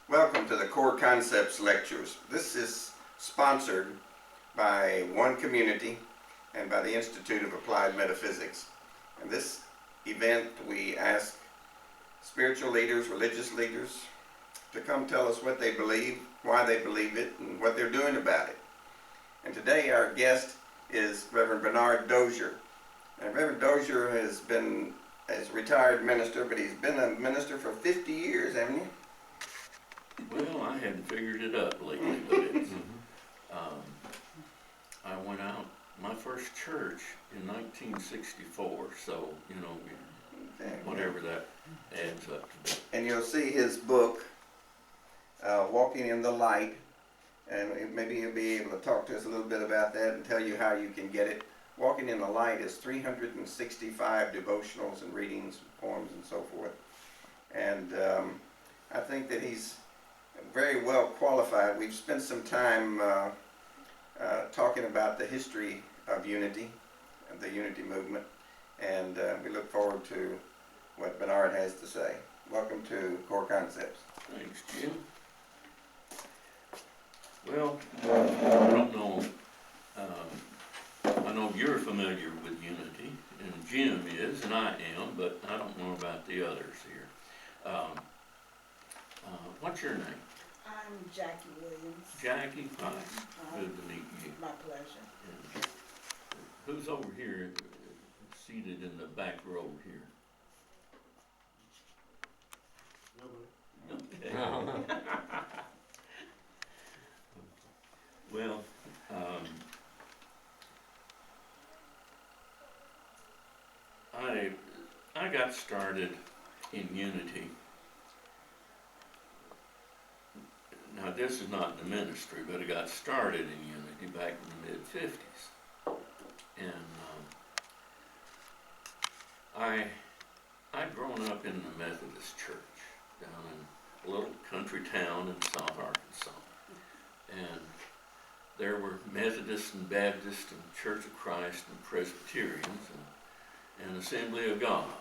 Welcome to the Core Concepts Lectures. This is sponsored by One Community and by the Institute of Applied Metaphysics. In this event, we ask spiritual leaders, religious leaders, to come tell us what they believe, why they believe it, and what they're doing about it. And today our guest is Reverend Bernard Dozier. And Reverend Dozier has been a retired minister, but he's been a minister for 50 years, haven't you? Well, I hadn't figured it up lately, but it's, I went out, my first church in 1964, so, you know, whatever that adds up to. And you'll see his book, Walking in the Light, and maybe he'll be able to talk to us a little bit about that and tell you how you can get it. Walking in the Light is 365 devotionals and readings, poems, and so forth. And I think that he's very well qualified. We've spent some time talking about the history of unity, the unity movement, and we look forward to what Bernard has to say. Welcome to Core Concepts. Thanks, Jim. Well, I don't know, I know you're familiar with unity, and Jim is, and I am, but I don't know about the others here. What's your name? I'm Jackie Williams. Jackie, hi. Good to meet you. My pleasure. And who's over here, seated in the back row here? Okay. Well, I got started in unity. Now, this is not the ministry, but I got started in unity back in the mid-50s. And I'd grown up in the Methodist church down in a little country town in South Arkansas. And there were Methodists and Baptists and Church of Christ and Presbyterians and Assembly of God.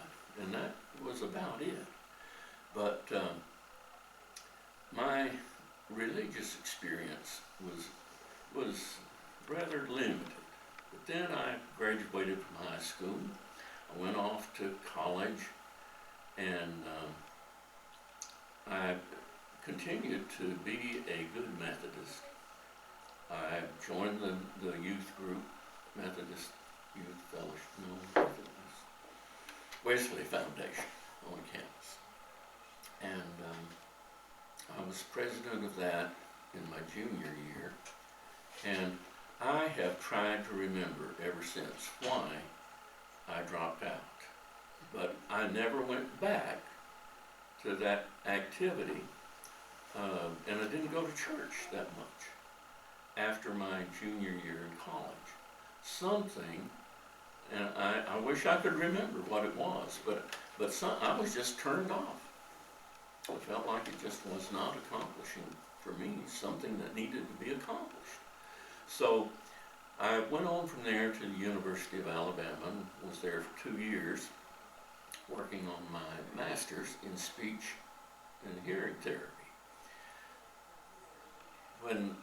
And that was about it. But my religious experience was rather limited. But then I graduated from high school. I went off to college, and I continued to be a good Methodist. I joined the youth group, Methodist Youth Fellowship, Wesley Foundation on campus. And I was president of that in my junior year, and I have tried to remember ever since why I dropped out. But I never went back to that activity, and I didn't go to church that much after my junior year in college. Something, and I wish I could remember what it was, but I was just turned off. I felt like it just was not accomplishing for me something that needed to be accomplished. So I went on from there to the University of Alabama and was there for 2 years working on my master's in speech and hearing therapy. When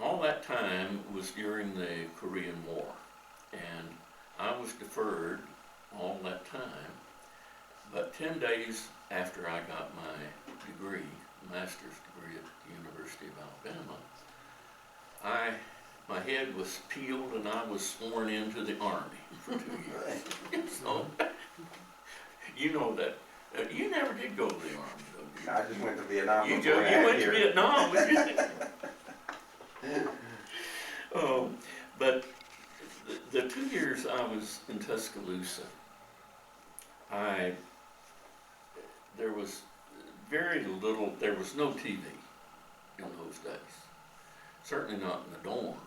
all that time was during the Korean War, and I was deferred all that time, but 10 days after I got my degree, master's degree at the University of Alabama, my head was peeled and I was sworn into the Army for 2 years. So, you know that, you never did go to the Army, though. I just went to Vietnam. You went to Vietnam. But the 2 years I was in Tuscaloosa, there was very little, there was no TV in those days. Certainly not in the dorm.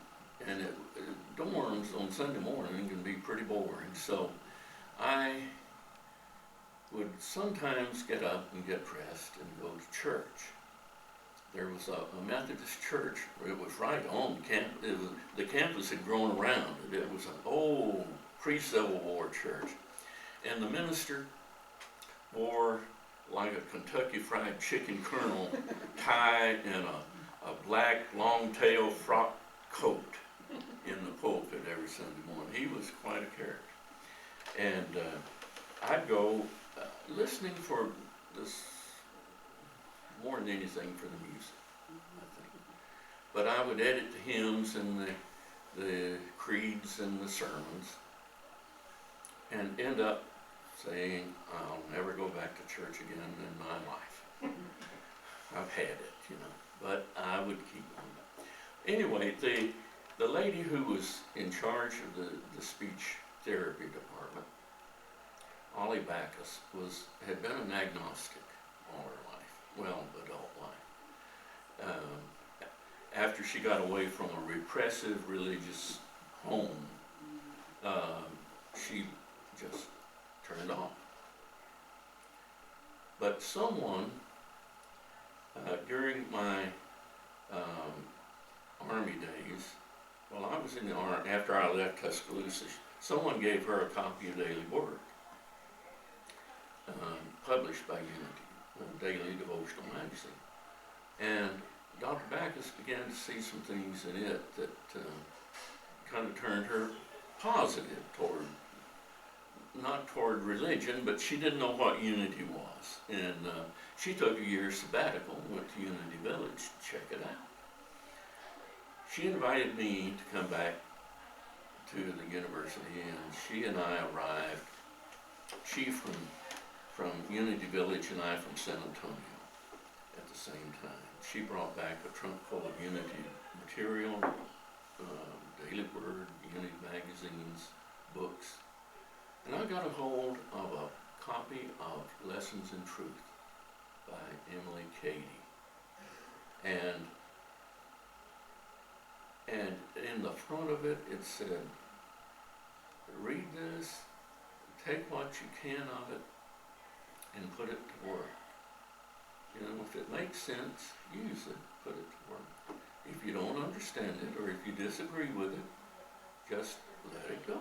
And dorms on Sunday morning can be pretty boring. So I would sometimes get up and get dressed and go to church. There was a Methodist church. It was right on campus. The campus had grown around it. It was an old pre-Civil War church. And the minister wore like a Kentucky Fried Chicken Colonel tie and a black long-tail frock coat in the pulpit every Sunday morning. He was quite a character. And I'd go listening for this more than anything for the music, I think. But I would edit the hymns and the creeds and the sermons and end up saying, I'll never go back to church again in my life. I've had it, you know, but I would keep on. Anyway, the lady who was in charge of the speech therapy department, Ollie Backus, had been an agnostic all her life, well, adult life. After she got away from a repressive religious home, she just turned off. But someone, during my Army days, well, I was in the Army, after I left Tuscaloosa, someone gave her a copy of Daily Word, published by Unity, a daily devotional magazine. And Dr. Backus began to see some things in it that kind of turned her positive toward, not toward religion, but she didn't know what Unity was. And she took a year sabbatical, went to Unity Village to check it out. She invited me to come back to the university, and she and I arrived, she from Unity Village and I from San Antonio at the same time. She brought back a trunk full of Unity material, Daily Word, Unity magazines, books, and I got a hold of a copy of Lessons in Truth by Emily Cady. And in the front of it, it said, read this, take what you can of it, and put it to work. You know, if it makes sense, use it, put it to work. If you don't understand it, or if you disagree with it, just let it go.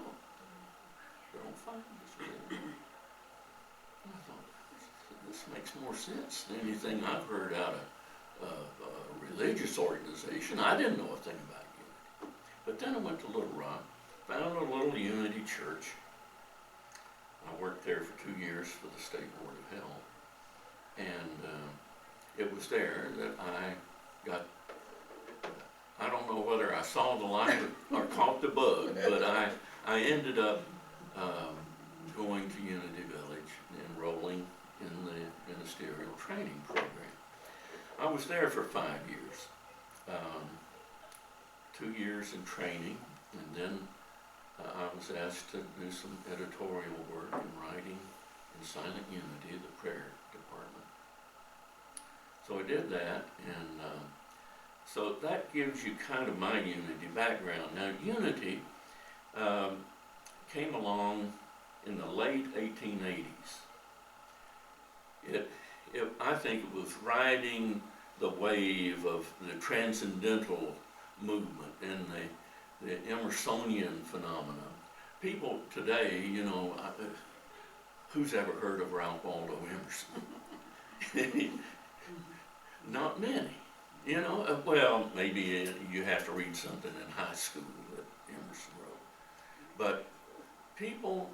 Don't fight with it. And I thought, this makes more sense than anything I've heard out of a religious organization. I didn't know a thing about Unity. But then I went to Little Rock, found a little Unity church. I worked there for 2 years for the State Board of Health. And it was there that I got, I don't know whether I saw the light or caught the bug, but I ended up going to Unity Village, enrolling in the ministerial training program. I was there for 5 years, 2 years in training, and then I was asked to do some editorial work and writing in Silent Unity, the prayer department. So I did that, and so that gives you kind of my Unity background. Now, Unity came along in the late 1880s. I think it was riding the wave of the transcendental movement and the Emersonian phenomenon. People today, you know, who's ever heard of Ralph Waldo Emerson? Not many. You know, well, maybe you have to read something in high school that Emerson wrote. But people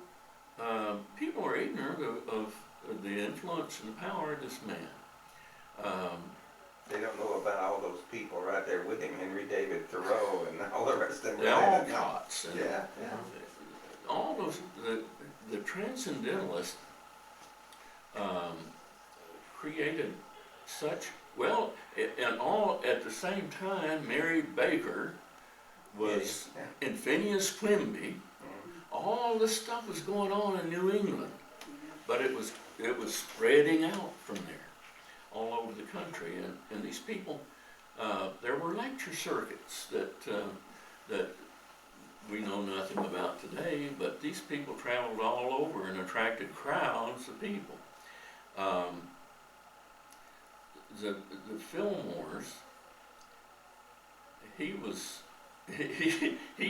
are ignorant of the influence and the power of this man. They don't know about all those people right there with him, Henry David Thoreau and all the rest of them. The Alcotts and yeah. all those, the transcendentalists created such, well, and all at the same time, Mary Baker was, and Phineas Quimby, all this stuff was going on in New England, but it was spreading out from there all over the country, and these people, there were lecture circuits that we know nothing about today, but these people traveled all over and attracted crowds of people. The Fillmores, he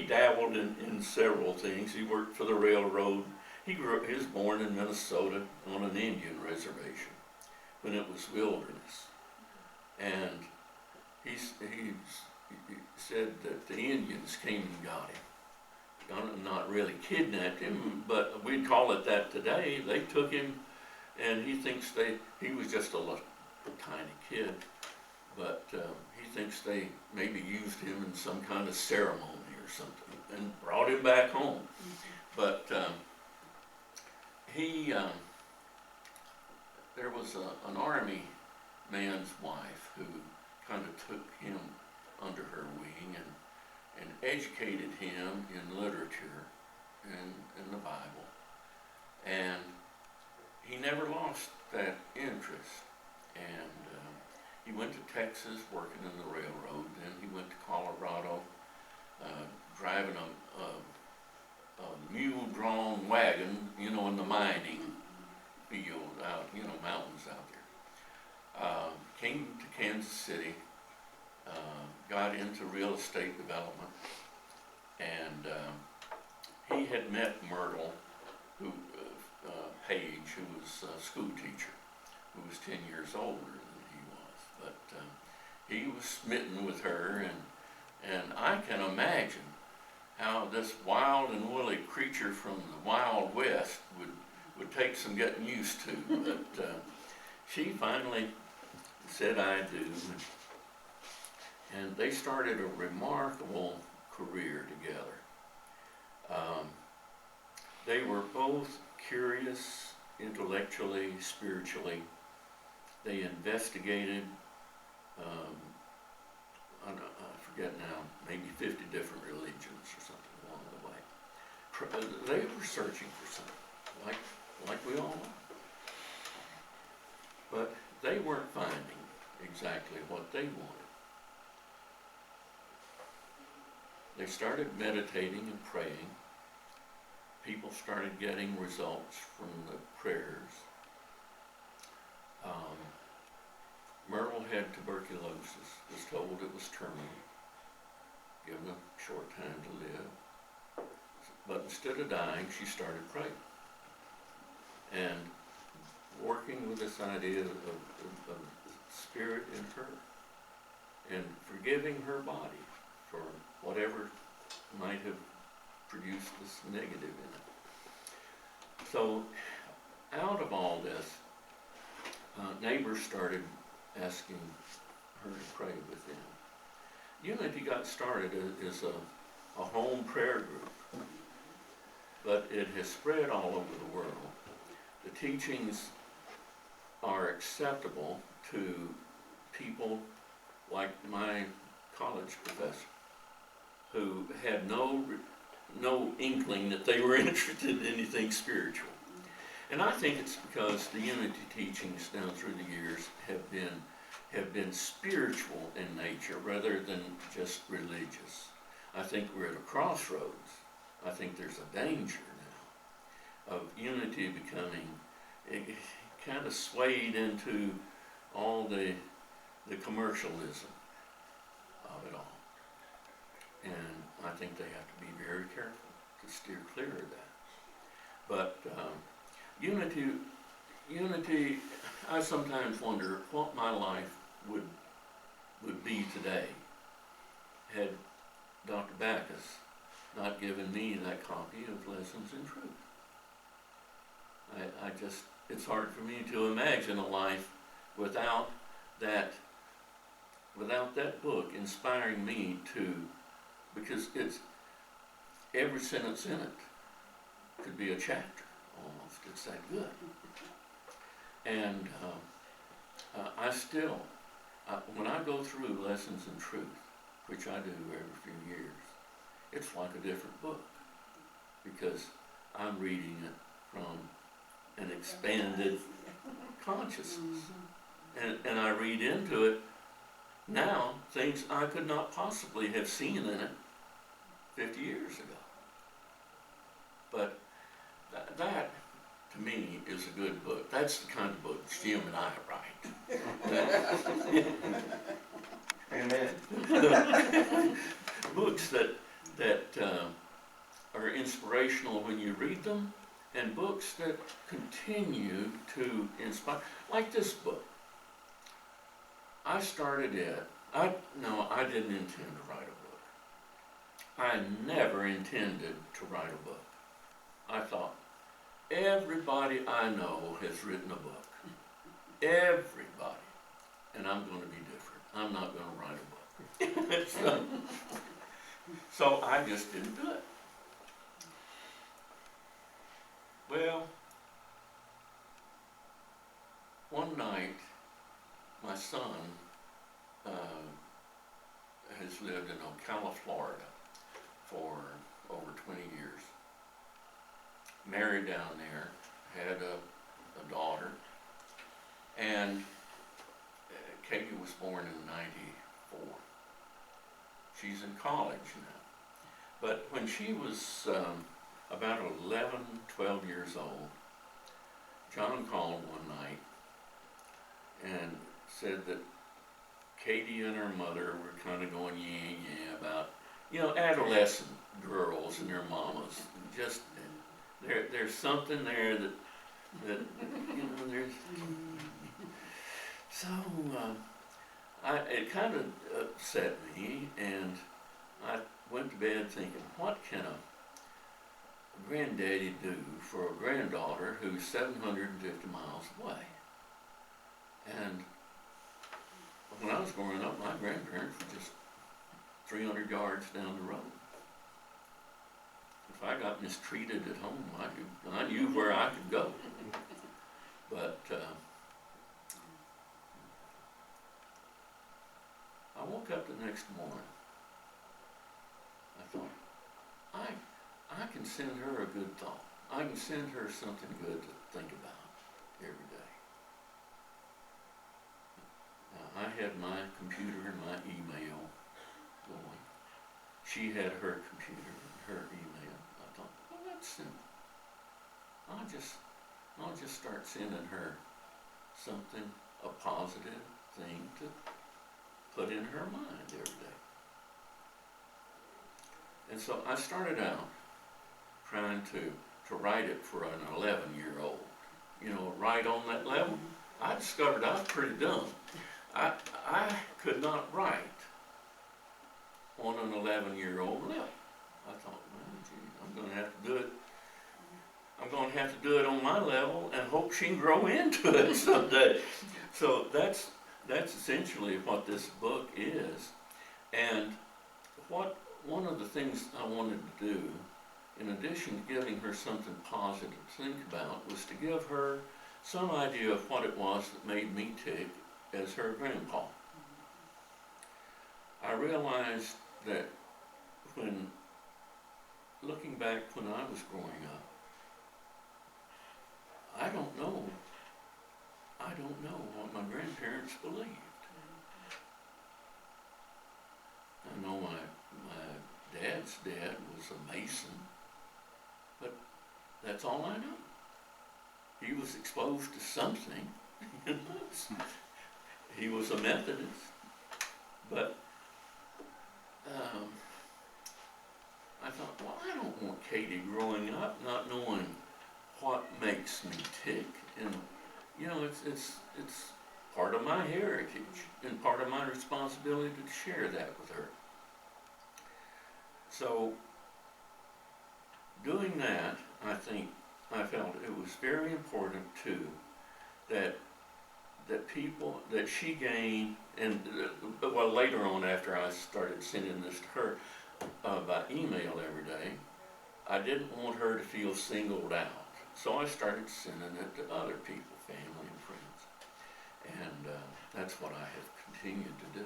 dabbled in several things. He worked for the railroad. He was born in Minnesota on an Indian reservation. when it was wilderness. And he said that the Indians came and got him. Not really kidnapped him, but we'd call it that today. They took him, and he thinks he was just a tiny kid, but he thinks they maybe used him in some kind of ceremony or something and brought him back home. But there was an army man's wife who kind of took him under her wing and educated him in literature and in the Bible. And he never lost that interest. And he went to Texas working in the railroad. Then he went to Colorado driving a mule-drawn wagon, in the mining field out, mountains out there. Came to Kansas City, got into real estate development, and he had met Myrtle, Page, who was a school teacher, who was 10 years older than he was. But he was smitten with her, and I can imagine how this wild and woolly creature from the Wild West would take some getting used to. But she finally said, "I do." And they started a remarkable career together. They were both curious intellectually, spiritually. They investigated, I forget now, maybe 50 different religions or something along the way. They were searching for something, like we all are. But they weren't finding exactly what they wanted. They started meditating and praying. People started getting results from the prayers. Myrtle had tuberculosis, was told it was terminal, given a short time to live. But instead of dying, she started praying. And working with this idea of spirit in her, and forgiving her body for whatever might have produced this negative in it. So out of all this, neighbors started asking her to pray with them. Unity got started as a home prayer group, but it has spread all over the world. The teachings are acceptable to people like my college professor, who had no inkling that they were interested in anything spiritual. And I think it's because the unity teachings down through the years have been spiritual in nature rather than just religious. I think we're at a crossroads. I think there's a danger now of unity becoming kind of swayed into all the commercialism of it all. And I think they have to be very careful to steer clear of that. But unity, I sometimes wonder what my life would be today had Dr. Backus not given me that copy of Lessons in Truth. It's hard for me to imagine a life without that book inspiring me to, because it's every sentence in it could be a chapter almost. It's that good. And when I go through Lessons in Truth, which I do every few years, it's like a different book, because I'm reading it from an expanded consciousness. And I read into it now things I could not possibly have seen in it 50 years ago. But that to me, is a good book. That's the kind of book Jim and I write. Amen. Books that are inspirational when you read them, and books that continue to inspire, like this book. I started it. No, I didn't intend to write a book. I never intended to write a book. I thought, everybody I know has written a book. Everybody. And I'm going to be different. I'm not going to write a book. So I just didn't do it. Well, one night, my son has lived in Ocala, Florida for over 20 years. Married down there, had a daughter, and Katie was born in '94. She's in college now. But when she was about 11, 12 years old, John called one night and said that Katie and her mother were kind of going yeah about, adolescent girls and their mamas. Just, there's something there that there's. So, it kind of upset me, and I went to bed thinking, what can a granddaddy do for a granddaughter who's 750 miles away? And when I was growing up, my grandparents were just 300 yards down the road. If I got mistreated at home, I knew where I could go. But I woke up the next morning. I thought, I can send her a good thought. I can send her something good to think about every day. Now, I had my computer and my email going. She had her computer and her email. I thought, well, that's simple. I'll just start sending her something, a positive thing to put in her mind every day. And so I started out trying to write it for an 11-year-old. Right on that level. I discovered I was pretty dumb. I could not write on an 11-year-old level. I thought, well, gee, I'm going to have to do it. I'm going to have to do it on my level and hope she can grow into it someday. So that's essentially what this book is. And one of the things I wanted to do, in addition to giving her something positive to think about, was to give her some idea of what it was that made me tick as her grandpa. I realized that when looking back when I was growing up, I don't know what my grandparents believed. I know my dad's dad was a Mason, but that's all I know. He was exposed to something. He was a Methodist, but I thought, well, I don't want Katie growing up not knowing what makes me tick, and it's part of my heritage and part of my responsibility to share that with her. So doing that, I felt it was very important too that she gained, and later on after I started sending this to her by email every day, I didn't want her to feel singled out. So I started sending it to other people, family and friends. And that's what I have continued to do.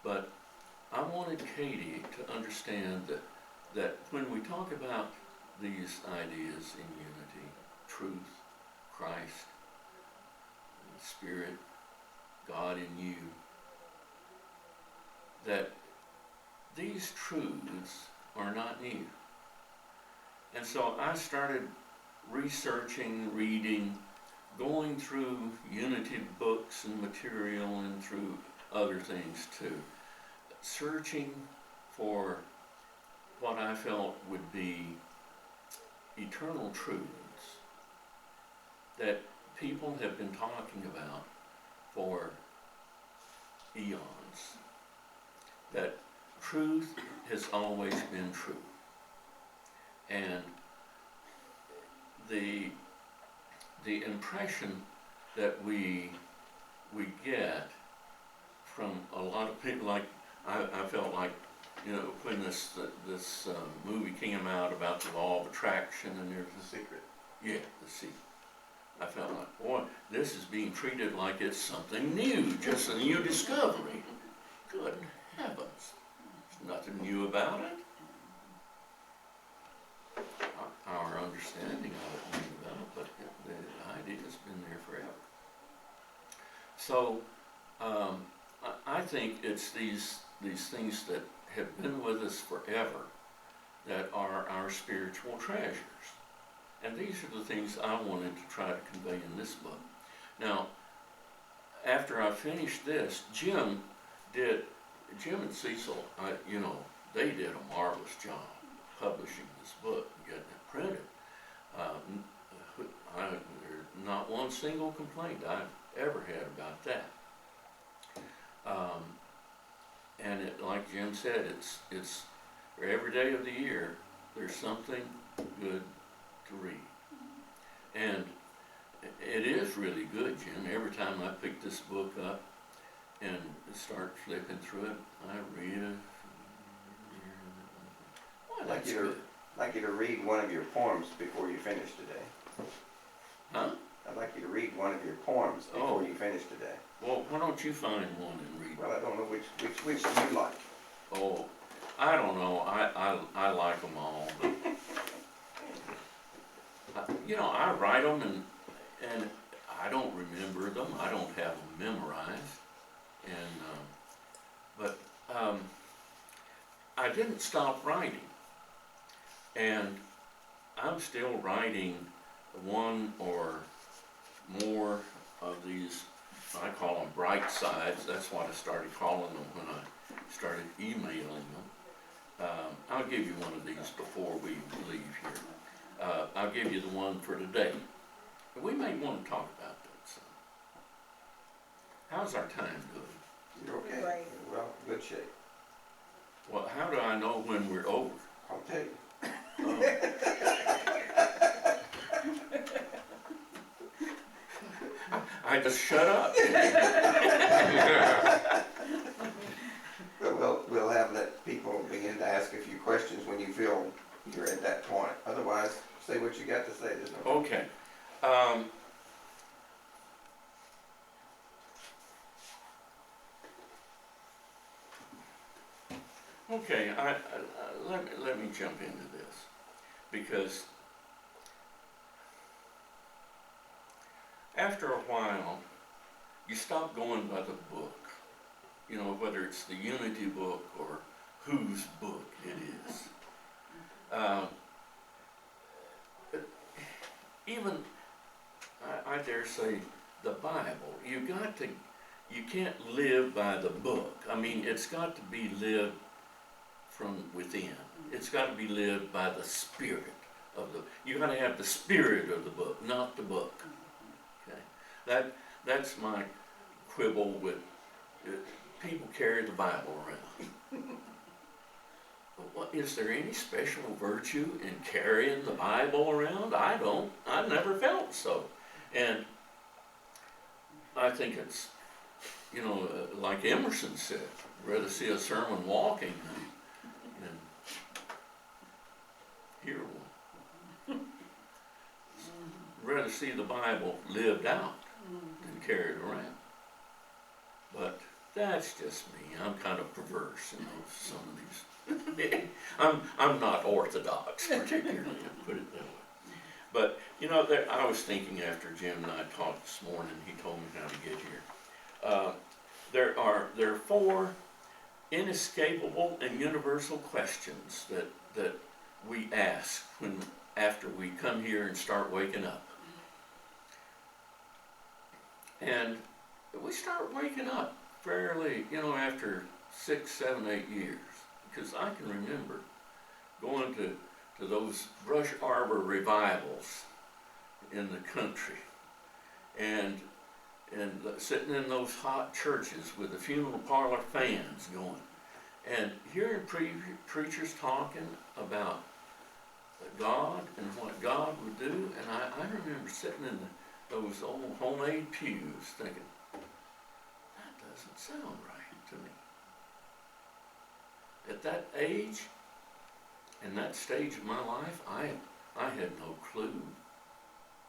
But I wanted Katie to understand that when we talk about these ideas in unity, truth, Christ, Spirit, God in you, that these truths are not new. And so I started researching, reading, going through unity books and material and through other things too, searching for what I felt would be eternal truths that people have been talking about for eons that truth has always been true. And the impression that we get from a lot of people, like I felt like, you know, when this movie came out about the law of attraction, and there's The secret. yeah, the secret. I felt like, boy, this is being treated like it's something new, just a new discovery. Good heavens, there's nothing new about it. Our understanding of it may develop, but the idea's been there forever. So, I think it's these things that have been with us forever that are our spiritual treasures. And these are the things I wanted to try to convey in this book. Now, after I finished this, Jim and Cecil, you know, they did a marvelous job publishing this book, getting it printed. There's not one single complaint I've ever had about that. And it, like Jim said, it's for every day of the year, there's something good to read. And it is really good, Jim. Every time I pick this book up and start flipping through it, I read it. Boy, that's good. I'd like you to read one of your poems before you finish today. Huh? I'd like you to read one of your poems before you finish today. Well, why don't you find one and read? Well, I don't know which do you like. Oh, I don't know. I like them all. You know, I write them and I don't remember them. I don't have them memorized. But I didn't stop writing. And I'm still writing one or more of these, I call them bright sides. That's what I started calling them when I started emailing them. I'll give you one of these before we leave here. I'll give you the one for today. We may want to talk about that some. How's our time doing? You're okay? Right. Well, good shape. Well, how do I know when we're over? I'll tell you. I just shut up. We'll let people begin to ask a few questions when you feel you're at that point. Otherwise, say what you got to say. There's no Okay. Okay, let me jump into this, because after a while, you stop going by the book, you know, whether it's the Unity book or whose book it is. Even, I dare say, the Bible, you can't live by the book. I mean, it's got to be lived from within. It's got to be lived by the spirit of you got to have the spirit of the book, not the book. Okay, that's my quibble with people carry the Bible around. But is there any special virtue in carrying the Bible around? I don't. I've never felt so. And I think it's, you know, like Emerson said, rather see a sermon walking than hear one. Rather see the Bible lived out than carried around. But that's just me. I'm kind of perverse in some of these. I'm not orthodox, particularly, to put it that way. But you know, I was thinking after Jim and I talked this morning. He told me how to get here. There are 4 inescapable and universal questions that we ask after we come here and start waking up. And we start waking up fairly, you know, after 6, 7, 8 years. Because I can remember going to those brush arbor revivals in the country. And sitting in those hot churches with the funeral parlor fans going, and hearing preachers talking about God and what God would do, and I remember sitting in those old homemade pews thinking, that doesn't sound right to me. At that age, in that stage of my life, I had no clue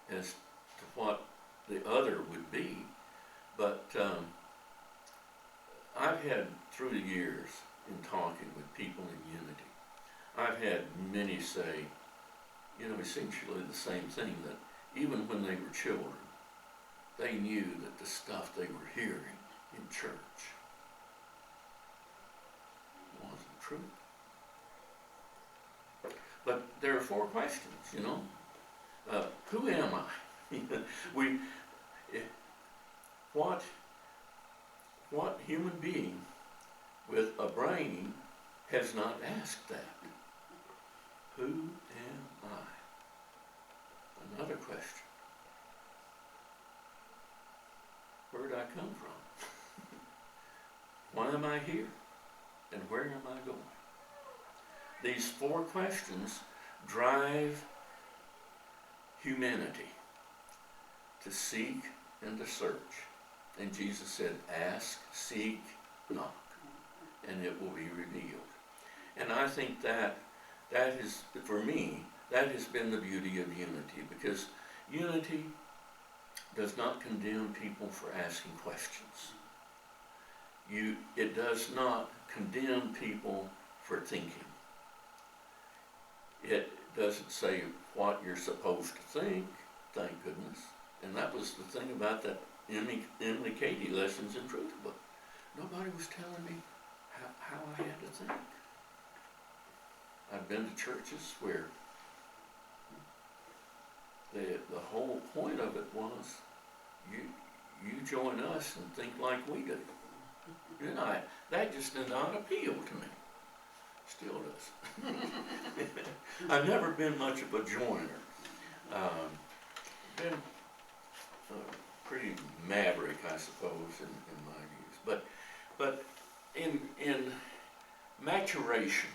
as to what the other would be, but I've had, through the years, in talking with people in unity, I've had many say, essentially the same thing, that even when they were children, they knew that the stuff they were hearing in church wasn't true. But there are 4 questions, who am I? What human being with a brain has not asked that? Who am I? Another question. Where did I come from? Why am I here? And where am I going? These 4 questions drive humanity to seek and to search. And Jesus said, ask, seek, knock, and it will be revealed. And I think that is, for me, that has been the beauty of unity, because unity does not condemn people for asking questions. It does not condemn people for thinking. It doesn't say what you're supposed to think, thank goodness. And that was the thing about that Emily Cady lessons in Truth Book. Nobody was telling me how I had to think. I've been to churches where the whole point of it was you join us and think like we do. That just did not appeal to me. Still does. I've never been much of a joiner. Been pretty maverick, I suppose, in my views. But in maturation,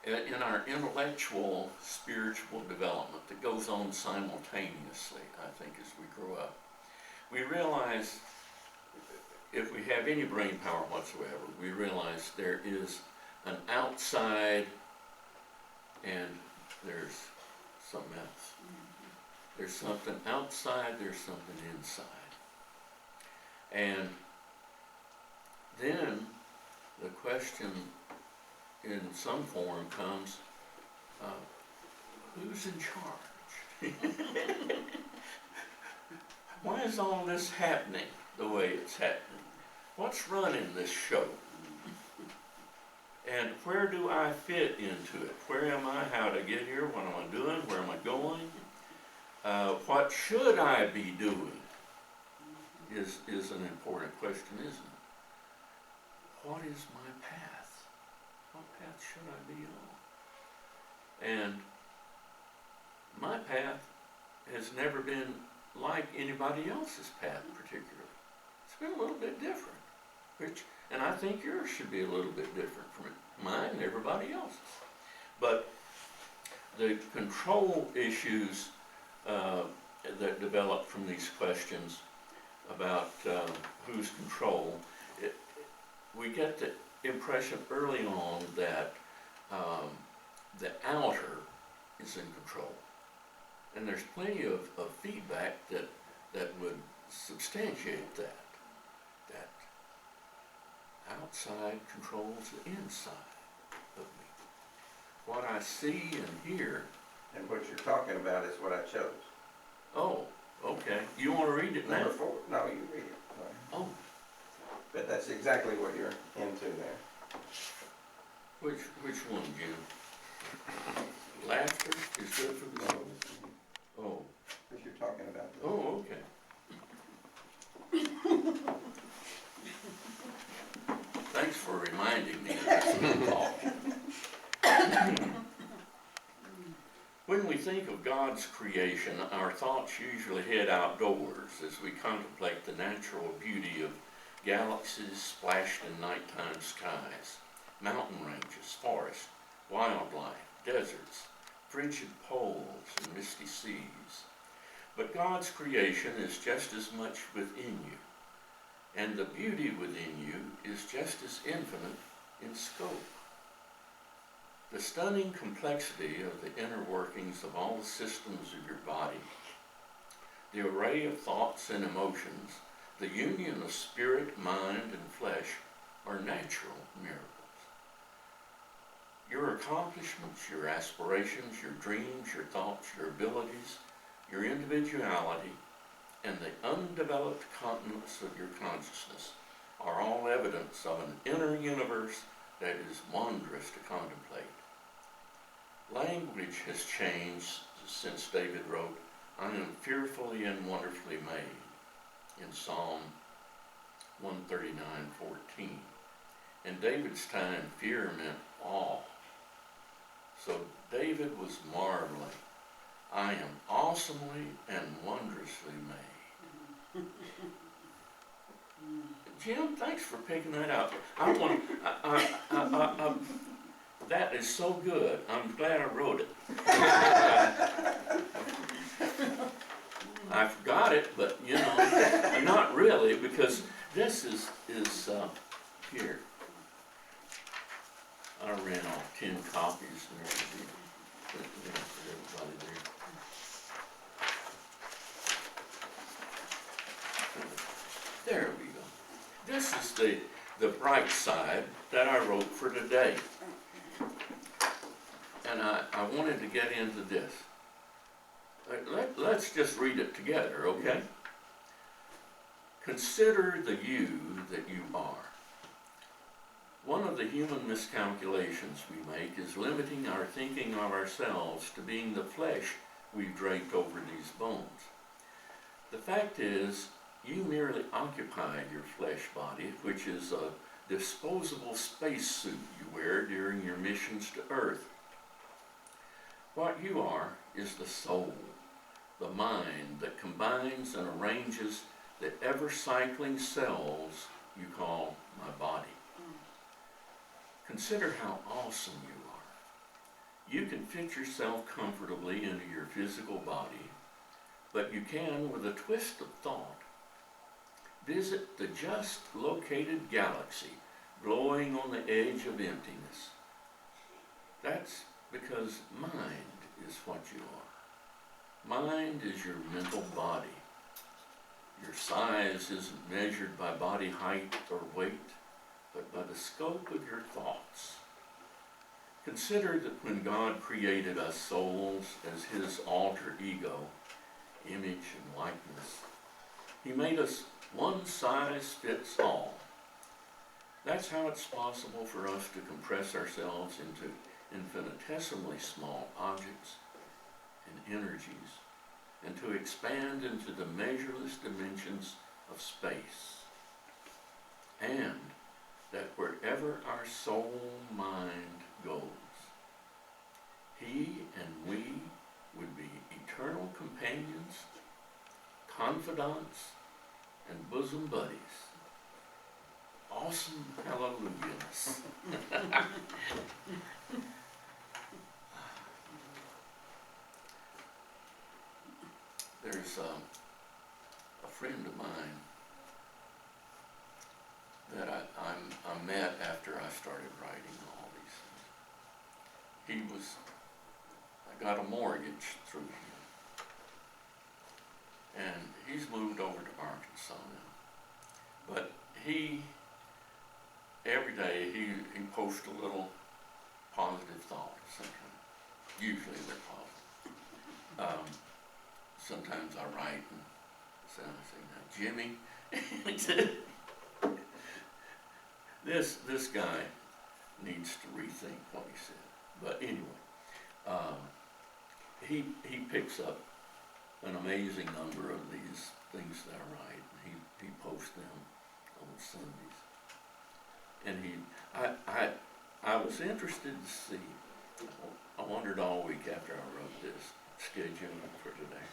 in our intellectual, spiritual development that goes on simultaneously, I think, as we grow up, we realize, if we have any brain power whatsoever, we realize there is an outside and there's something else. There's something outside, there's something inside. And then the question in some form comes, who's in charge? Why is all this happening the way it's happening? What's running this show? And where do I fit into it? Where am I? How to get here? What am I doing? Where am I going? What should I be doing is an important question, isn't it? What is my path? What path should I be on? And my path has never been like anybody else's path particularly. It's been a little bit different, and I think yours should be a little bit different from mine and everybody else's. But the control issues that develop from these questions about who's control, we get the impression early on that the outer is in control. And there's plenty of feedback that would substantiate that outside controls the inside of me. What I see and hear. And what you're talking about is what I chose. Oh, okay. You want to read it now? Number 4. No, you read it. Sorry. Oh. But that's exactly what you're into there. Which one, Jim? Laughter is good for the soul. Oh. What you're talking about. Oh, okay. Thanks for reminding me of this thought. When we think of God's creation, our thoughts usually head outdoors as we contemplate the natural beauty of galaxies splashed in nighttime skies, mountain ranges, forests, wildlife, deserts, frigid poles, and misty seas. But God's creation is just as much within you, and the beauty within you is just as infinite in scope. The stunning complexity of the inner workings of all the systems of your body, the array of thoughts and emotions, the union of spirit, mind, and flesh are natural miracles. Your accomplishments, your aspirations, your dreams, your thoughts, your abilities, your individuality, and the undeveloped continents of your consciousness are all evidence of an inner universe that is wondrous to contemplate. Language has changed since David wrote, "I am fearfully and wonderfully made," in Psalm 139:14. In David's time, fear meant awe. So David was marveling, "I am awesomely and wondrously made." Jim, thanks for picking that up. That is so good. I'm glad I wrote it. I forgot it, but not really, because this is here. I ran off 10 copies and everybody there. There we go. This is the bright side that I wrote for today. And I wanted to get into this. Let's just read it together, okay? Consider the you that you are. One of the human miscalculations we make is limiting our thinking of ourselves to being the flesh we've draped over these bones. The fact is, you merely occupy your flesh body, which is a disposable spacesuit you wear during your missions to Earth. What you are is the soul, the mind that combines and arranges the ever-cycling cells you call my body. Consider how awesome you are. You can fit yourself comfortably into your physical body, but you can, with a twist of thought, visit the just located galaxy glowing on the edge of emptiness. That's because mind is what you are. Mind is your mental body. Your size isn't measured by body height or weight, but by the scope of your thoughts. Consider that when God created us souls as His alter ego, image and likeness, He made us one size fits all. That's how it's possible for us to compress ourselves into infinitesimally small objects and energies, and to expand into the measureless dimensions of space. And that wherever our soul mind goes, He and we would be eternal companions, confidants, and bosom buddies. Awesome hallelujahs. There's a friend of mine that I met after I started writing all these things. I got a mortgage through him. And he's moved over to Arkansas now. But every day he posts a little positive thought of some kind. Usually they're positive. Sometimes I write and say, now Jimmy, this guy needs to rethink what he said. But anyway, he picks up an amazing number of these things that I write. He posts them on Sundays. And I was interested to see I wondered all week after I wrote this schedule for today.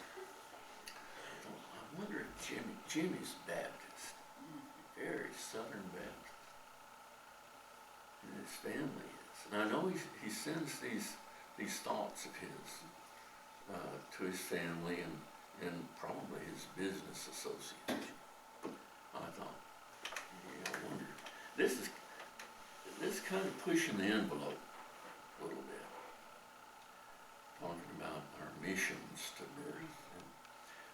I wonder if Jimmy's Baptist, very Southern Baptist, and his family is. And I know he sends these thoughts of his to his family and probably his business associates. I thought, I wonder, this is kind of pushing the envelope a little bit, talking about our missions to birth,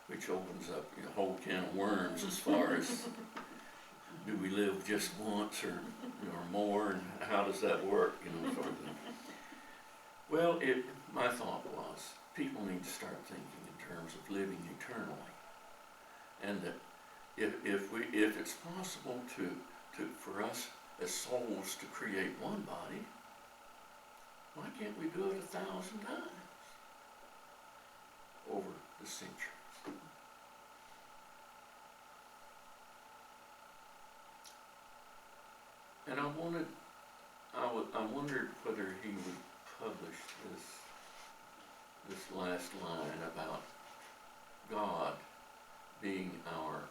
which opens up a whole can of worms as far as do we live just once or more, and how does that work, sort of thing. Well, my thought was people need to start thinking in terms of living eternally, and that if it's possible for us as souls to create one body, why can't we do it 1,000 times over the centuries? And I wondered whether he would publish this last line about God being our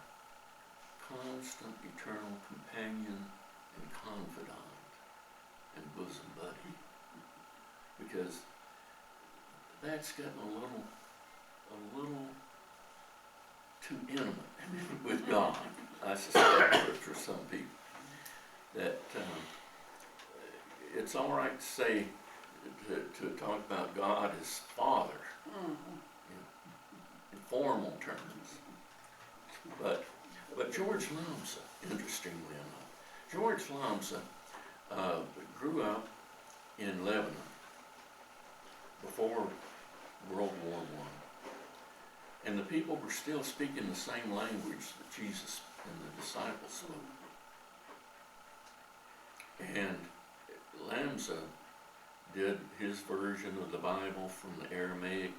constant, eternal companion and confidant and bosom buddy, because that's gotten a little too intimate with God, I suspect, for some people. That it's all right to say, to talk about God as Father, in formal terms, but George Lamsa, interestingly enough, George Lamsa grew up in Lebanon before World War I, and the people were still speaking the same language that Jesus and the disciples spoke. And Lamsa did his version of the Bible from the Aramaic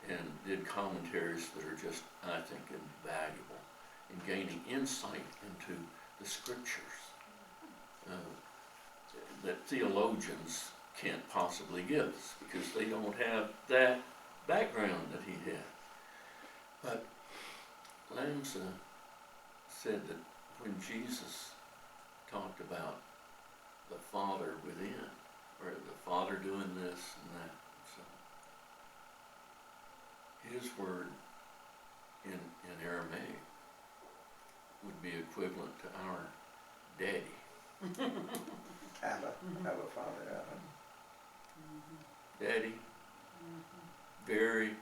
and did commentaries that are just, I think, invaluable in gaining insight into the scriptures that theologians can't possibly give us because they don't have that background that he had. But Lamsa said that when Jesus talked about the Father within, or the Father doing this and that, so his word in Aramaic would be equivalent to our daddy. Abba, Father, Abba. Daddy, very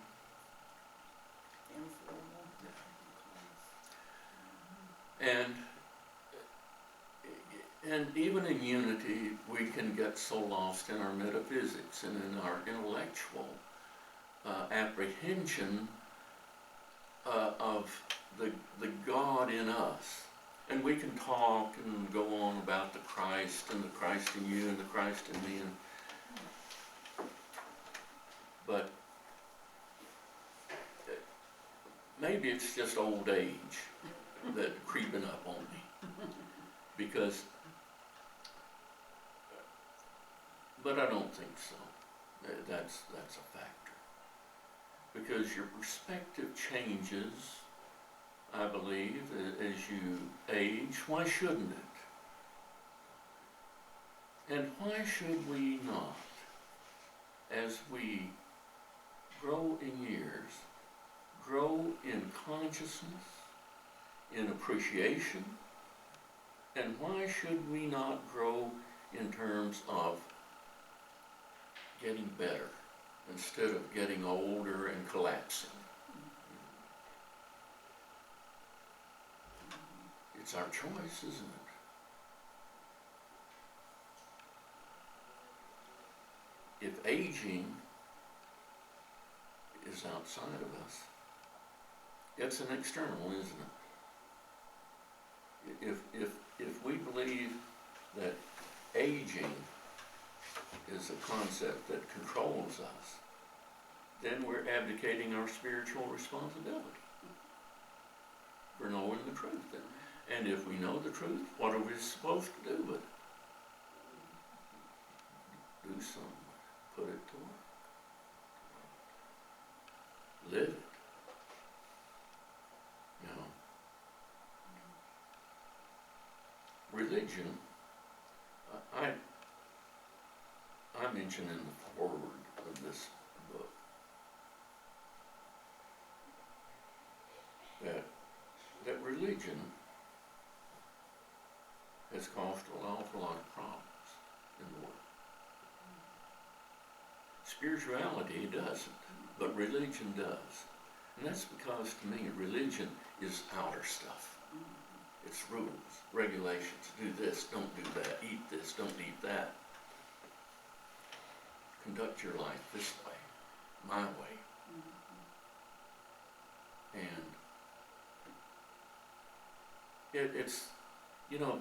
and even in unity, we can get so lost in our metaphysics and in our intellectual apprehension of the God in us. And we can talk and go on about the Christ and the Christ in you and the Christ in me. But maybe it's just old age that creeping up on me. But I don't think so. That's a factor. Because your perspective changes, I believe, as you age. Why shouldn't it? And why should we not, as we grow in years, grow in consciousness, in appreciation, and why should we not grow in terms of getting better instead of getting older and collapsing? It's our choice, isn't it? If aging is outside of us, it's an external, isn't it? If we believe that aging is a concept that controls us, then we're abdicating our spiritual responsibility for knowing the truth. And if we know the truth, what are we supposed to do with it? Do something. put it to work. Live it. You know, religion, I mention in the foreword of this book that religion has caused an awful lot of problems in the world. Spirituality doesn't, but religion does. And that's because, to me, religion is outer stuff. It's rules, regulations, do this, don't do that, eat this, don't eat that. Conduct your life this way, my way. And it's, you know,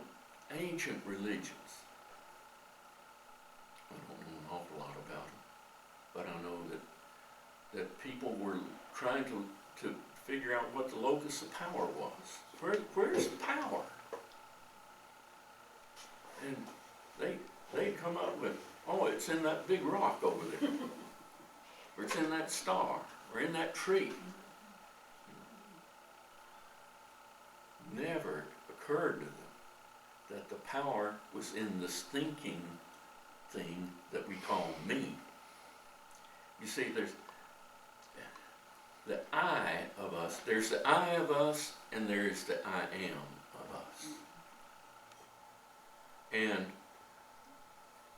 ancient religions. I don't know an awful lot about them, but I know that people were trying to figure out what the locus of power was. Where's the power? And they come up with, oh, it's in that big rock over there, or it's in that star, or in that tree. Never occurred to them that the power was in this thinking thing that we call me. You see, there's the I of us. There's the I of us, and there's the I am of us. And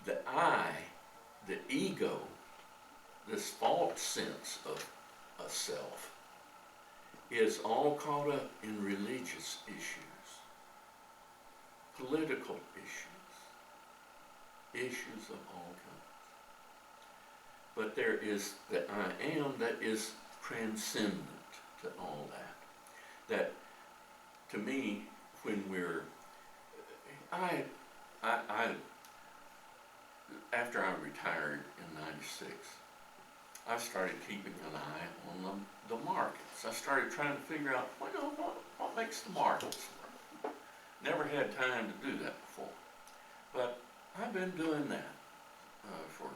the I, the ego, this false sense of a self, is all caught up in religious issues, political issues of all kinds. But there is the I am that is transcendent to all that. That, to me, when we're, after I retired in '96, I started keeping an eye on the markets. I started trying to figure out, what makes the markets work. Never had time to do that before. But I've been doing that for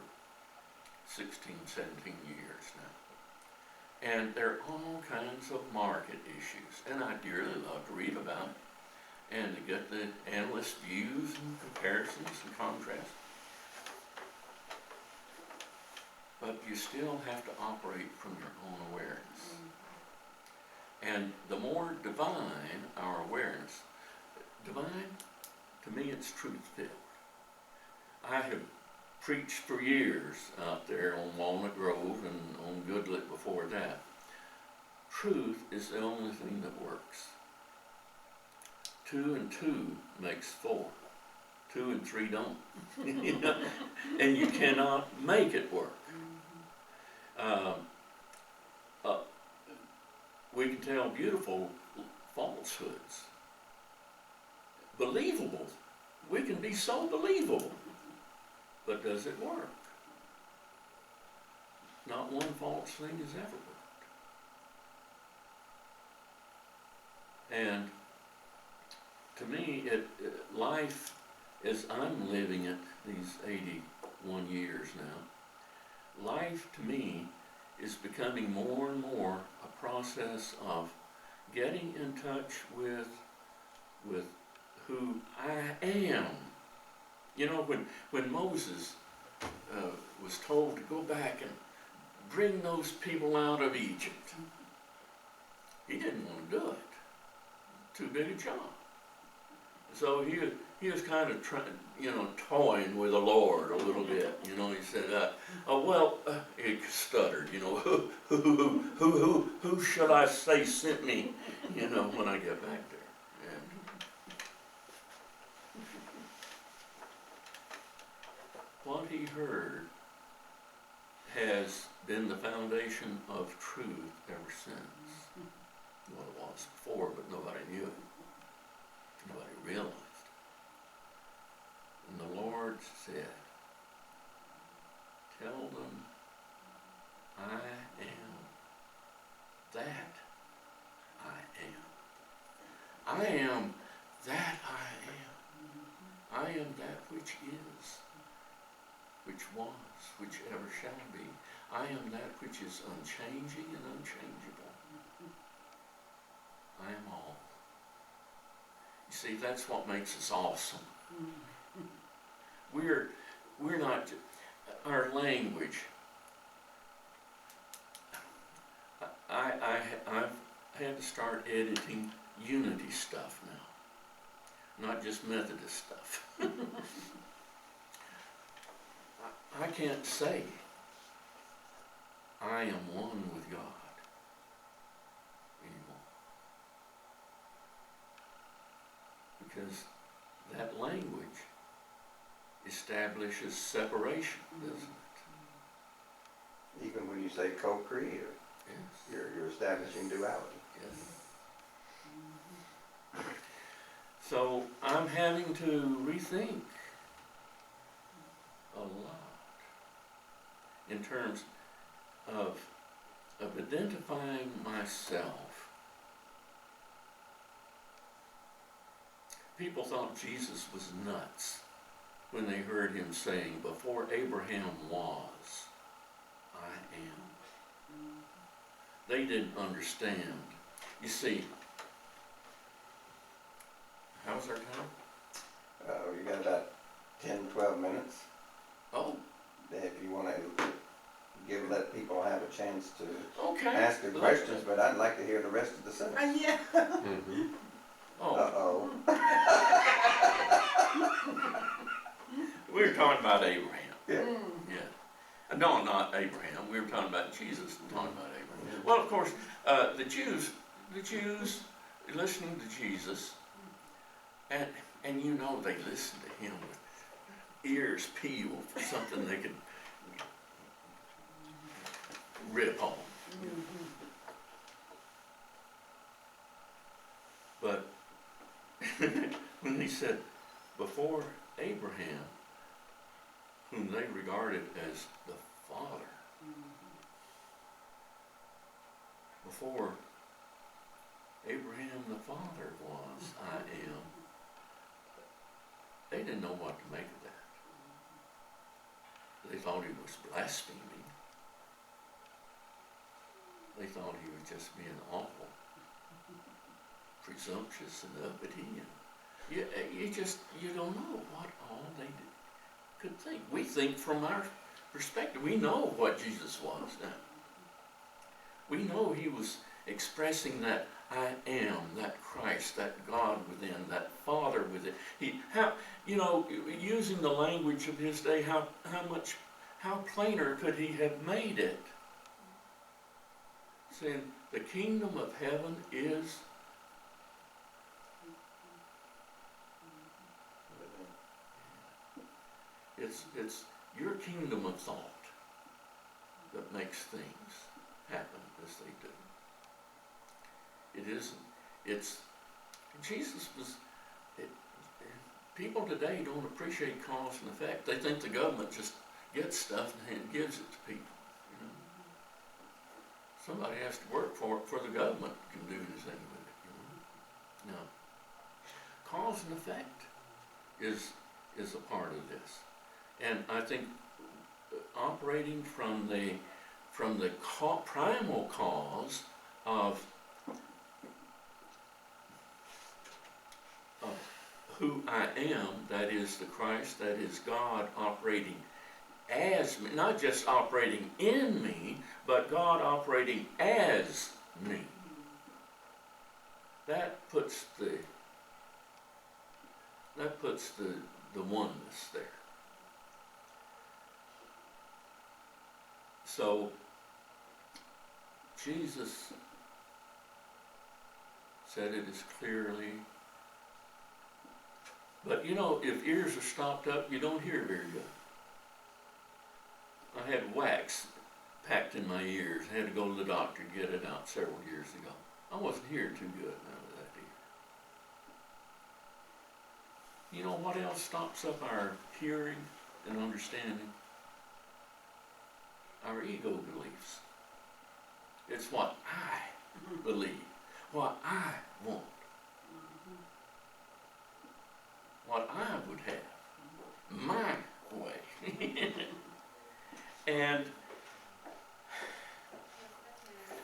16, 17 years now. And there are all kinds of market issues. And I dearly love to read about it and to get the analyst views and comparisons and contrasts. But you still have to operate from your own awareness. And the more divine our awareness, divine, to me it's truth-filled. I have preached for years out there on Walnut Grove and on Goodlet before that. Truth is the only thing that works. 2 and 2 makes 4. 2 and 3 don't. You know? And you cannot make it work. We can tell beautiful falsehoods. Believable. We can be so believable. But does it work? Not one false thing has ever worked. And to me, life, as I'm living it these 81 years now, life to me is becoming more and more a process of getting in touch with who I am. You know, when Moses was told to go back and bring those people out of Egypt, he didn't want to do it. Too big a job. So he was kind of toying with the Lord a little bit. You know, he said, he stuttered. You know, who shall I say sent me? You know, when I get back there. And what he heard has been the foundation of truth ever since. Well, it was before, but nobody knew it. Nobody realized. And the Lord said, tell them I am that I am. I am that I am. I am that which is, which was, which ever shall be. I am that which is unchanging and unchangeable. I am all. You see, that's what makes us awesome. We're not, our language, I've had to start editing unity stuff now, not just Methodist stuff. I can't say I am one with God anymore, because that language establishes separation, doesn't it? Even when you say co-creator, Yes. you're establishing duality. Yes. So I'm having to rethink a lot in terms of identifying myself. People thought Jesus was nuts when they heard him saying, before Abraham was, I am. They didn't understand. You see, how's our time? You got about 10, 12 minutes. Oh, If you want to let people have a chance to okay. ask their questions, but I'd like to hear the rest of the sentence. Yeah. Oh, Uh-oh. we were talking about Abraham. Yeah. Yeah. No, not Abraham. We were talking about Jesus and talking about Abraham. Well, of course, the Jews listening to Jesus, and you know they listened to him with ears peeled for something they could rip on. But when he said, before Abraham, whom they regarded as the father, before Abraham the father was, I am, they didn't know what to make of that. They thought he was blaspheming. They thought he was just being awful, presumptuous and uppity, and you don't know what all they could think. We think from our perspective. We know what Jesus was now. We know he was expressing that I am, that Christ, that God within, that Father within. Using the language of his day, how plainer could he have made it? Saying the kingdom of heaven is it's your kingdom of thought that makes things happen as they do. It isn't. It's Jesus was. People today don't appreciate cause and effect. They think the government just gets stuff and gives it to people. Somebody has to work for it before the government can do anything with it. No. Cause and effect is a part of this. And I think operating from the primal cause of who I am, that is the Christ, that is God operating as me, not just operating in me, but God operating as me. That puts the oneness there. So Jesus said it as clearly. But if ears are stopped up, you don't hear very good. I had wax packed in my ears. I had to go to the doctor to get it out several years ago. I wasn't hearing too good out of that ear. You know what else stops up our hearing and understanding? Our ego beliefs. It's what I believe, what I want, what I would have, my way. And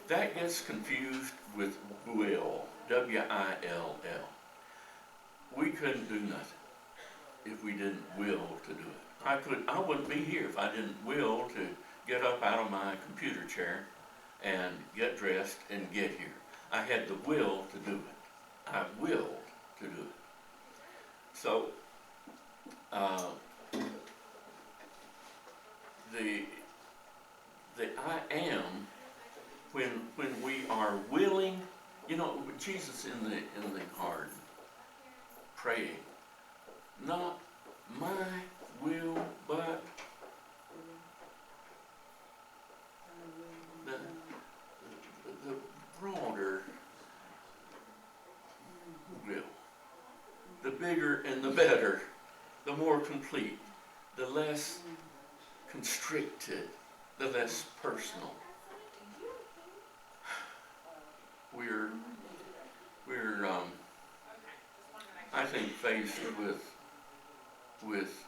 that gets confused with will, W-I-L-L. We couldn't do nothing if we didn't will to do it. I wouldn't be here if I didn't will to get up out of my computer chair and get dressed and get here. I had the will to do it. I willed to do it. So, the I am, when we are willing, you know, Jesus in the garden praying, not my will, but the broader will, the bigger and the better, the more complete, the less constricted, the less personal. We're I think faced with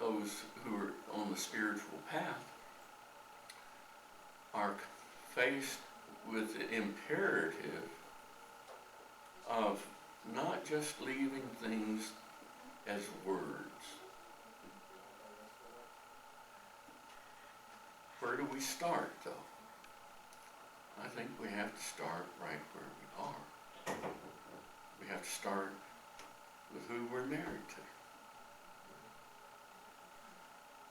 those who are on the spiritual path are faced with the imperative of not just leaving things as words. Where do we start, though? I think we have to start right where we are. We have to start with who we're married to.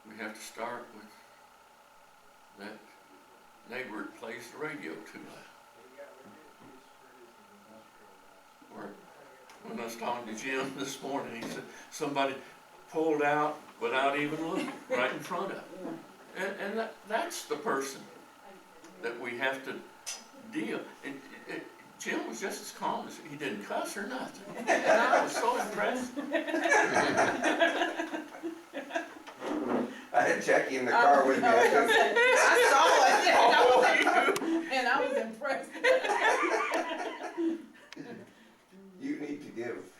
We have to start with that neighbor that plays the radio too loud. Or when I was talking to Jim this morning, he said somebody pulled out without even looking right in front of him. And that's the person that we have to deal. And Jim was just as calm as he didn't cuss or nothing. And I was so impressed. I had Jackie in the car with me. I saw it, and I was impressed. You need to give,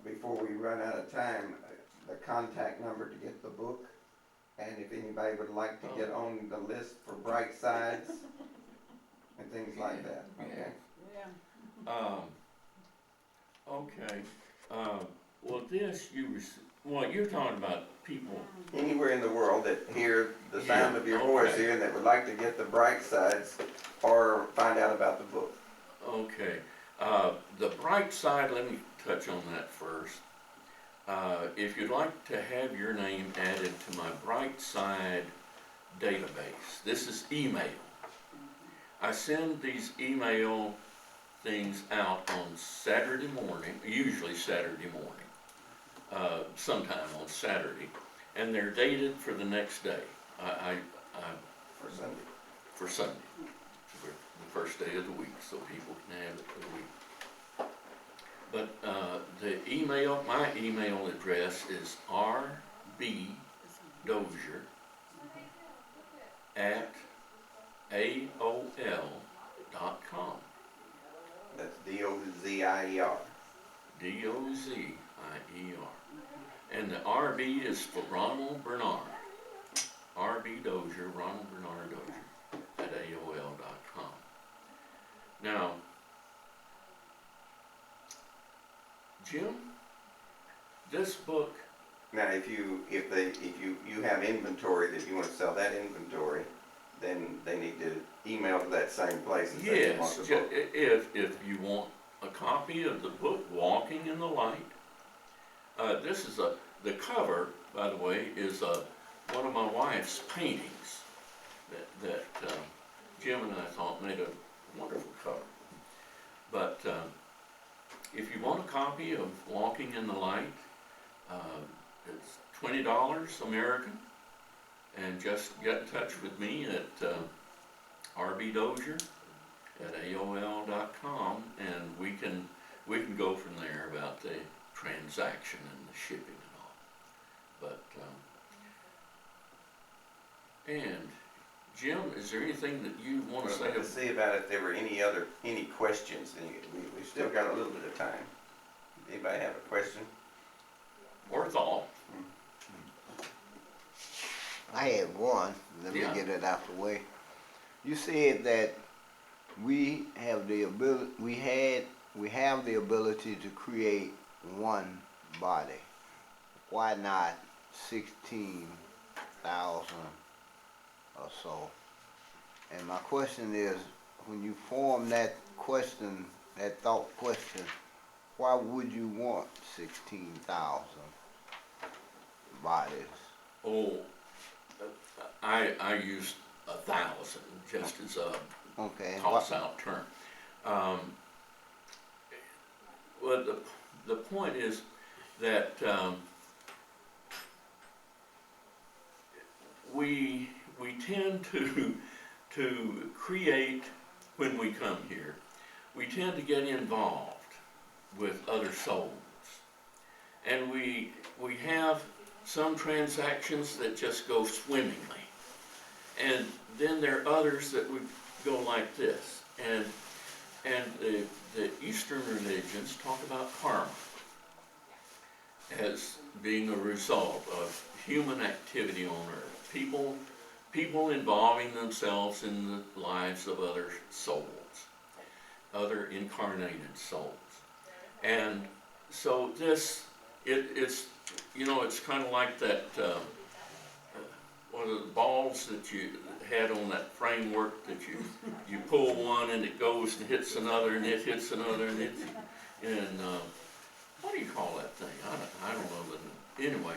before we run out of time, the contact number to get the book. And if anybody would like to get on the list for Bright Sides and things like that, okay? Yeah. Okay. Well, you're talking about people. Anywhere in the world that hear the sound of your voice here and that would like to get the Bright Sides or find out about the book. Okay. The Bright Side, let me touch on that first. If you'd like to have your name added to my Bright Side database, this is email. I send these email things out on Saturday morning, usually Saturday morning, sometime on Saturday, and they're dated for the next day. For Sunday. For Sunday, for the first day of the week, so people can have it for the week. But my email address is rbdozier at AOL.com. That's D-O-Z-I-E-R. D-O-Z-I-E-R. And the RB is for Ronald Bernard. RB Dozier, Ronald Bernard Dozier at AOL.com. Now, Jim, this book. Now, if you have inventory that you want to sell that inventory, then they need to email to that same place and say they want Yes, the book. if you want a copy of the book, Walking in the Light. This is the cover, by the way, is one of my wife's paintings that Jim and I thought made a wonderful cover. But if you want a copy of Walking in the Light, it's $20 American, and just get in touch with me at rbdozier at AOL.com, and we can go from there about the transaction and the shipping and all. But and Jim, is there anything that you want to say? To see about if there were any questions. We've still got a little bit of time. Anybody have a question? Or thought? I had one. Let me Yeah. get it out the way. You said that we have the ability. We have the ability to create one body. Why not 16,000 or so? And my question is, when you form that question, that thought question, why would you want 16,000 bodies? Oh, I used 1,000 just as a Okay. toss-out term. Well, the point is that we tend to create, when we come here, we tend to get involved with other souls. And we have some transactions that just go swimmingly. And then there are others that would go like this. And the Eastern religions talk about karma as being a result of human activity on earth. People involving themselves in the lives of other souls, other incarnated souls. And so it's it's kind of like that, one of the balls that you had on that framework that you pull one and it goes and hits another and it hits another and what do you call that thing? I don't know. Anyway,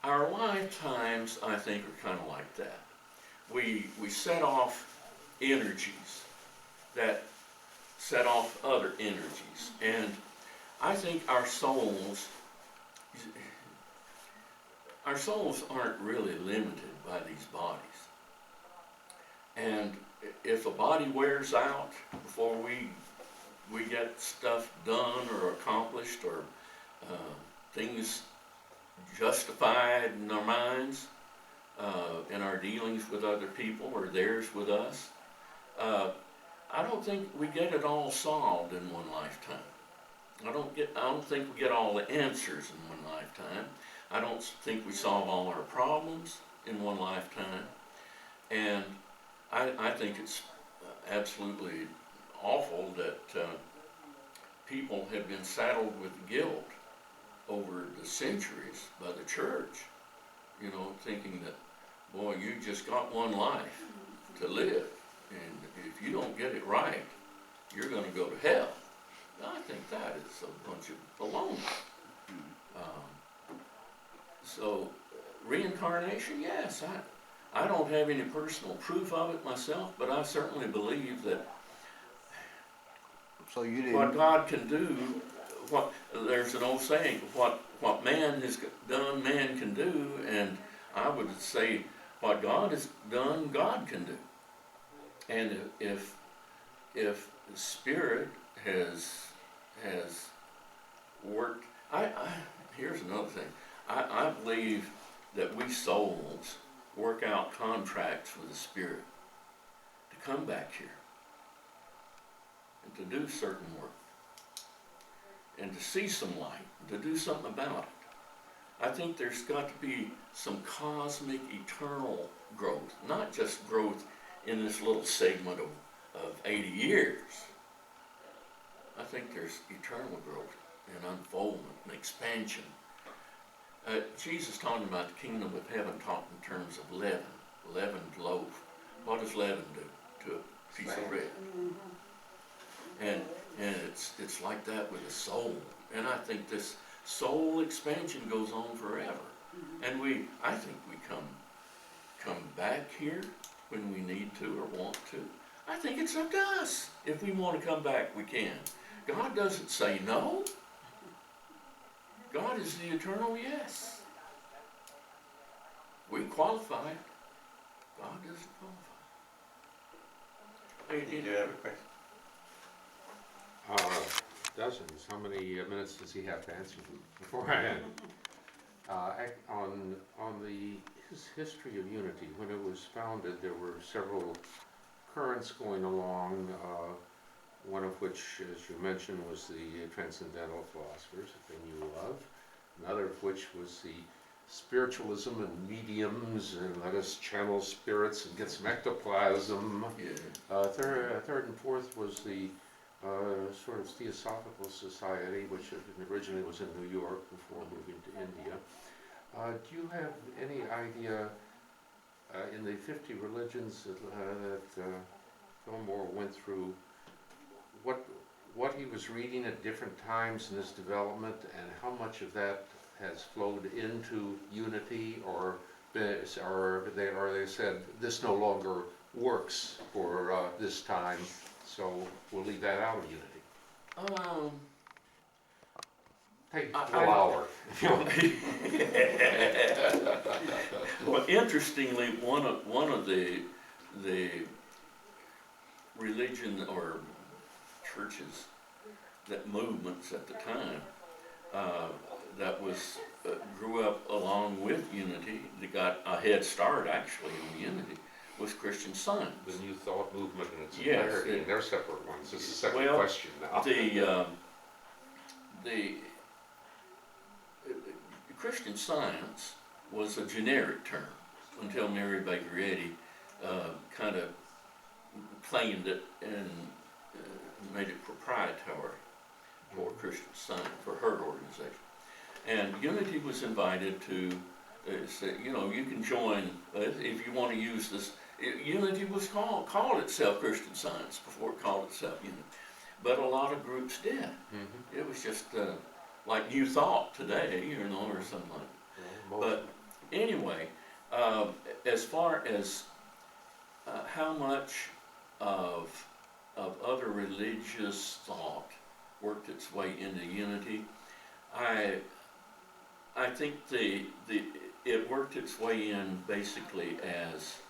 our lifetimes, I think, are kind of like that. We set off energies that set off other energies, and I think our souls aren't really limited by these bodies. And if a body wears out before we get stuff done or accomplished or things justified in our minds, in our dealings with other people or theirs with us, I don't think we get it all solved in one lifetime. I don't think we get all the answers in one lifetime. I don't think we solve all our problems in one lifetime. And I think it's absolutely awful that people have been saddled with guilt over the centuries by the church, thinking that, boy, you just got one life to live, and if you don't get it right, you're going to go to hell. I think that is a bunch of baloney. So, reincarnation, yes, I don't have any personal proof of it myself, but I certainly believe that So you didn't. what God can do, there's an old saying, what man has done, man can do, and I would say what God has done, God can do. And if the Spirit has worked, here's another thing. I believe that we souls work out contracts with the Spirit to come back here and to do certain work and to see some light, to do something about it. I think there's got to be some cosmic, eternal growth, not just growth in this little segment of 80 years. I think there's eternal growth and unfoldment and expansion. Jesus talking about the kingdom of heaven talked in terms of leavened loaf. What does leaven do to a piece of bread? And it's like that with a soul. And I think this soul expansion goes on forever. And I think we come back here when we need to or want to. I think it's up to us. If we want to come back, we can. God doesn't say no. God is the eternal yes. We qualify. God doesn't qualify. Did you have a question? Dozens. How many minutes does he have to answer them before I end? On his history of unity, when it was founded, there were several currents going along, one of which, as you mentioned, was the transcendental philosophers that they knew of, another of which was the spiritualism and mediums, and let us channel spirits and get some ectoplasm. Yeah. Third and fourth was the sort of Theosophical Society, which originally was in New York before moving to India. Do you have any idea, in the 50 religions that Fillmore went through, what he was reading at different times in his development, and how much of that has flowed into unity, or they said this no longer works for this time, so we'll leave that out of unity? Take a full hour if you want. Well, interestingly, one of the religion or churches, that movements at the time, that was grew up along with unity, that got a head start actually on unity, was Christian Science. The New Thought movement in its Yes, entirety, and they're separate ones. This is a second well, question now. The Christian Science was a generic term until Mary Baker Eddy kind of claimed it and made it proprietary for Christian Science, for her organization. And Unity was invited to say, you know, you can join if you want to use this. Unity was called itself Christian Science before it called itself Unity. But a lot of groups did. Mm-hmm. It was just like New Thought today, you know, or something like that. But anyway, as far as how much of other religious thought worked its way into unity, I think it worked its way in basically as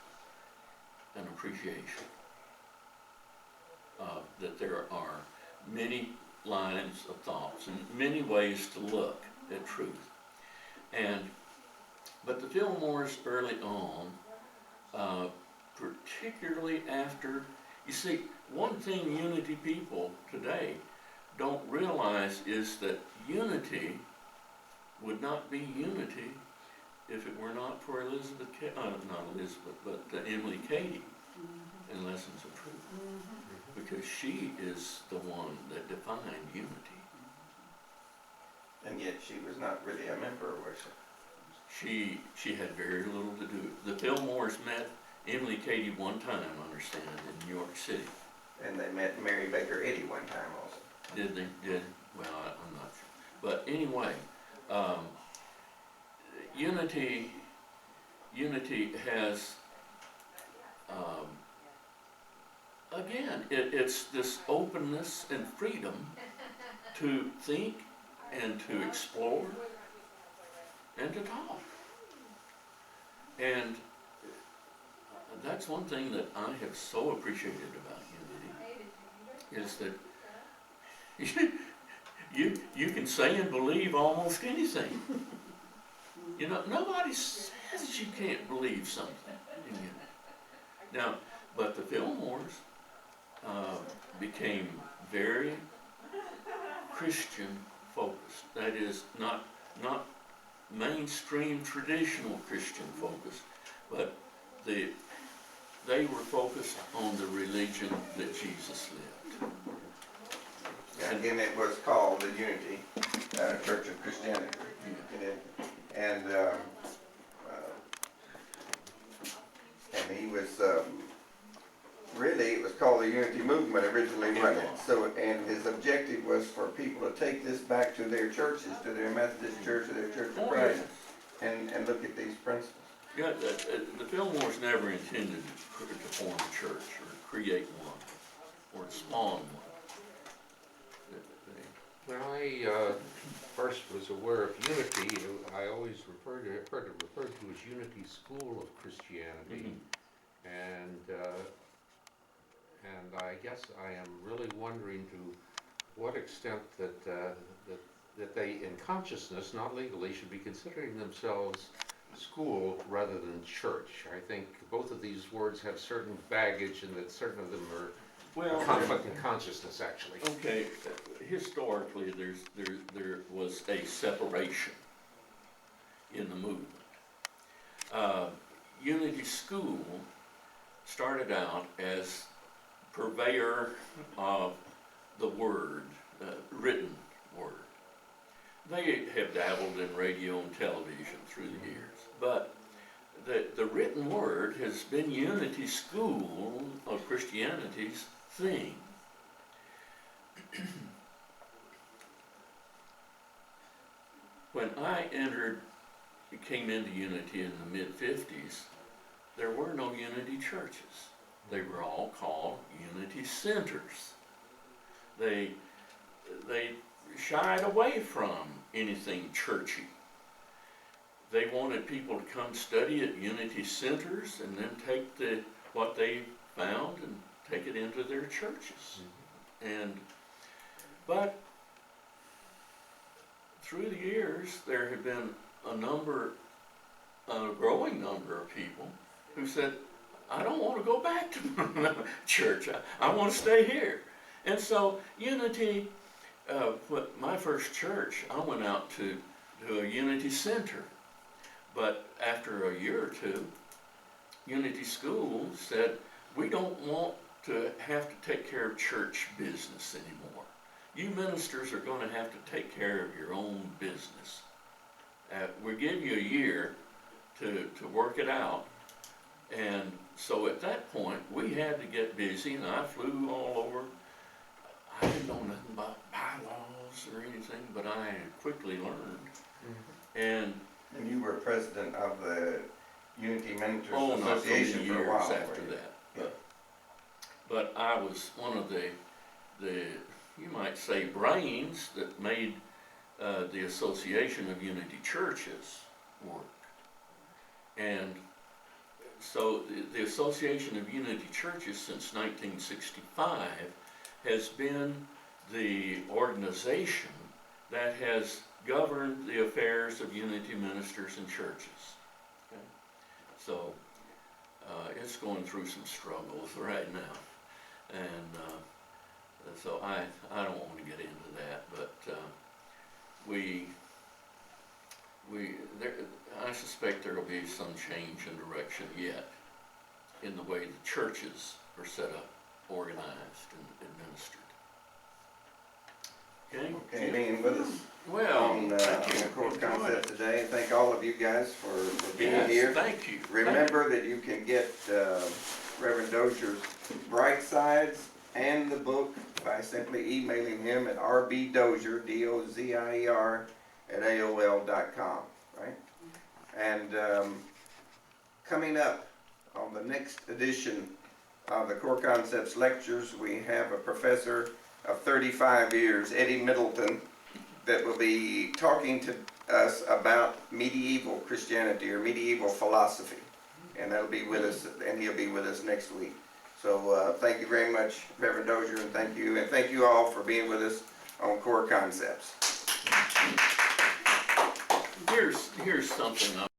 an appreciation that there are many lines of thoughts and many ways to look at truth. But the Fillmores early on, particularly after, you see, one thing unity people today don't realize is that unity would not be unity if it were not for Emily Cady in Lessons of Truth. Because she is the one that defined unity. And yet she was not really a member, was she? She had very little to do. The Fillmores met Emily Cady one time, I understand, in New York City. And they met Mary Baker Eddy one time also. Did they? Well, I'm not sure. But anyway, unity has, again, it's this openness and freedom to think and to explore and to talk. And that's one thing that I have so appreciated about unity, is that you can say and believe almost anything. You know, nobody says you can't believe something in unity. Now, but the Fillmores became very Christian focused. That is, not mainstream traditional Christian focused, but they were focused on the religion that Jesus lived. And again, it was called the Unity Church of Christianity. Yeah. And he was really, it was called the Unity Movement originally, wasn't it? So, and his objective was for people to take this back to their churches, to their Methodist church, or their Church of Christ, and look at these principles. Yeah, the Fillmores never intended to form a church or create one or to spawn one. When I first was aware of unity, I always heard it referred to as Unity School of Christianity, and I guess I am really wondering to what extent that they, in consciousness, not legally, should be considering themselves school rather than church. I think both of these words have certain baggage, and that certain of them are conflict in consciousness, actually. Okay, historically, there was a separation, in the movement. Unity School started out as purveyor of the word, written word. They have dabbled in radio and television through the years, but the written word has been Unity School of Christianity's thing. When I came into Unity in the mid-50s, there were no Unity churches. They were all called Unity Centers. They shied away from anything churchy. They wanted people to come study at Unity Centers and then take what they found and take it into their churches. But through the years, there have been a growing number of people who said, I don't want to go back to church. I want to stay here. And so Unity, my first church, I went out to a Unity Center. But after a year or two, Unity School said, we don't want to have to take care of church business anymore. You ministers are going to have to take care of your own business. We'll give you a year to work it out. And so at that point, we had to get busy, and I flew all over. I didn't know nothing about bylaws or anything, but I quickly learned. And you were president of the Unity Ministers not for Association for a while. years after that. But I was one of the you might say brains that made the Association of Unity Churches work. And so the Association of Unity Churches since 1965 has been the organization that has governed the affairs of Unity ministers and churches. Okay? So it's going through some struggles right now. And so I don't want to get into that, but I suspect there will be some change in direction yet in the way the churches are set up, organized, and administered. Okay? Being with us Well, on thank you. the core Enjoyed concept it. today. Thank all of you guys for being Yes, here. thank you. Remember that you can get Reverend Dozier's Bright Sides and the book by simply emailing him at rbdozier, D-O-Z-I-E-R, at AOL.com, right? And coming up on the next edition of the Core Concepts Lectures, we have a professor of 35 years, Eddie Middleton, that will be talking to us about medieval Christianity or medieval philosophy. And that'll be with us, and he'll be with us next week. So thank you very much, Reverend Dozier, and thank you all for being with us on Core Concepts. Here's something